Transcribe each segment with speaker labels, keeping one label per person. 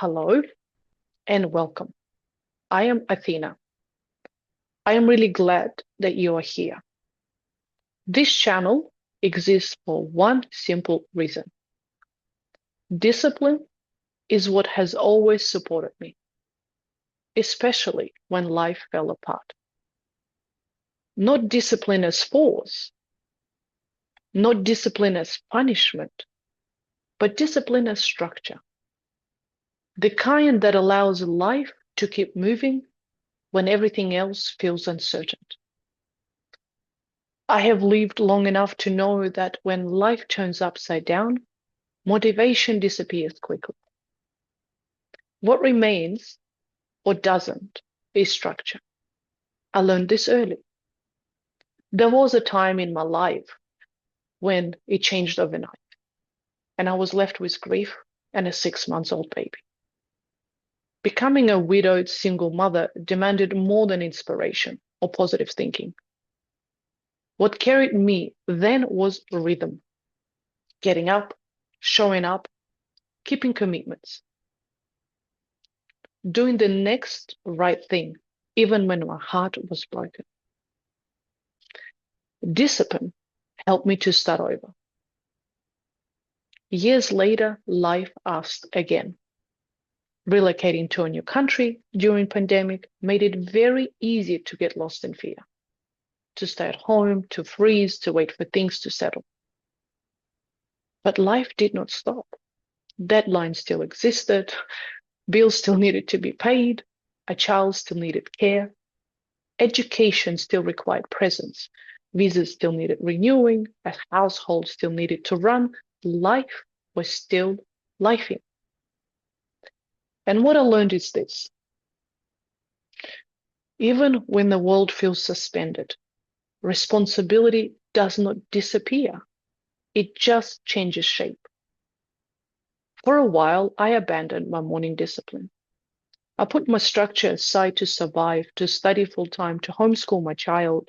Speaker 1: Hello and welcome. I am Athena. I am really glad that you are here. This channel exists for one simple reason. Discipline is what has always supported me, especially when life fell apart. Not discipline as force, not discipline as punishment, but discipline as structure. The kind that allows life to keep moving when everything else feels uncertain. I have lived long enough to know that when life turns upside down, motivation disappears quickly. What remains or doesn't is structure. I learned this early. There was a time in my life when it changed overnight, and I was left with grief and a 6-month-old baby. Becoming a widowed single mother demanded more than inspiration or positive thinking. What carried me then was rhythm. Getting up, showing up, keeping commitments. Doing the next right thing, even when my heart was broken. Discipline helped me to start over. Years later, life asked again. Relocating to a new country during pandemic made it very easy to get lost in fear, to stay at home, to freeze, to wait for things to settle. But life did not stop. Deadlines still existed, bills still needed to be paid, a child still needed care, education still required presence, visas still needed renewing, a household still needed to run, life was still lifing. And what I learned is this. Even when the world feels suspended, responsibility does not disappear. It just changes shape. For a while, I abandoned my morning discipline. I put my structure aside to survive, to study full-time, to homeschool my child,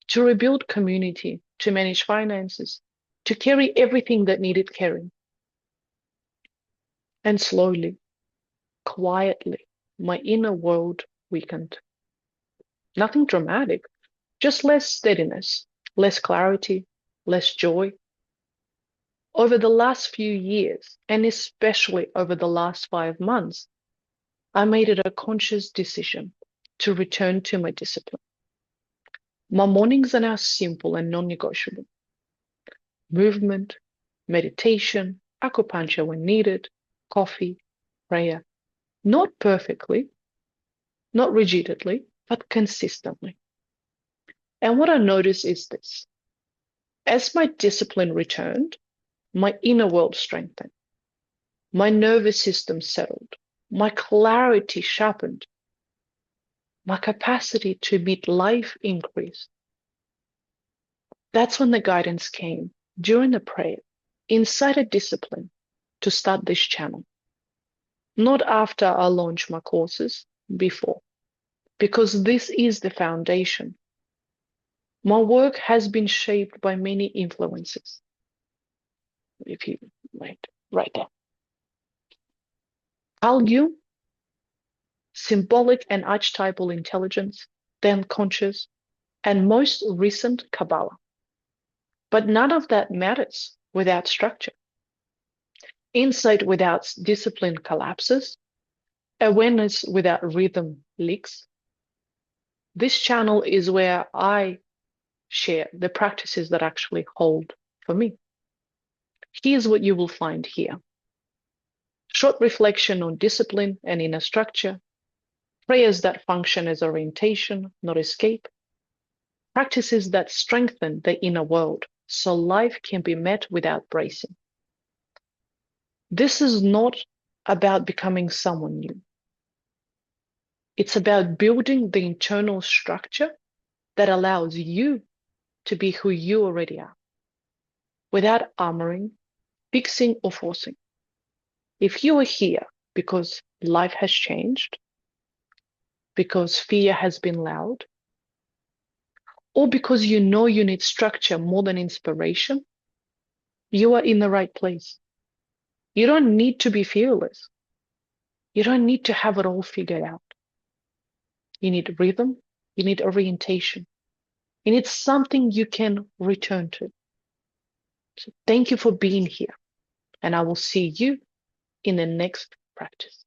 Speaker 1: to rebuild community, to manage finances, to carry everything that needed caring. And slowly, quietly, my inner world weakened. Nothing dramatic, just less steadiness, less clarity, less joy. Over the last few years, and especially over the last 5 months, I made it a conscious decision to return to my discipline. My mornings are now simple and non-negotiable. Movement, meditation, acupuncture when needed, coffee, prayer. Not perfectly, not rigidly, but consistently. And what I noticed is this. As my discipline returned, my inner world strengthened. My nervous system settled. My clarity sharpened. My capacity to meet life increased. That's when the guidance came during the prayer, inside a discipline, to start this channel. Not after I launched my courses, before, because this is the foundation. My work has been shaped by many influences. If you wait, right there. Carl Jung, symbolic and archetypal intelligence, the unconscious, and most recent Kabbalah. But none of that matters without structure. Insight without discipline collapses. Awareness without rhythm leaks. This channel is where I share the practices that actually hold for me. Here's what you will find here. Short reflection on discipline and inner structure. Prayers that function as orientation, not escape. Practices that strengthen the inner world so life can be met without bracing. This is not about becoming someone new. It's about building the internal structure that allows you to be who you already are, without armoring, fixing, or forcing. If you are here because life has changed, because fear has been loud, or because you know you need structure more than inspiration, you are in the right place. You don't need to be fearless. You don't need to have it all figured out. You need rhythm, you need orientation, you need something you can return to. So thank you for being here, and I will see you in the next practice.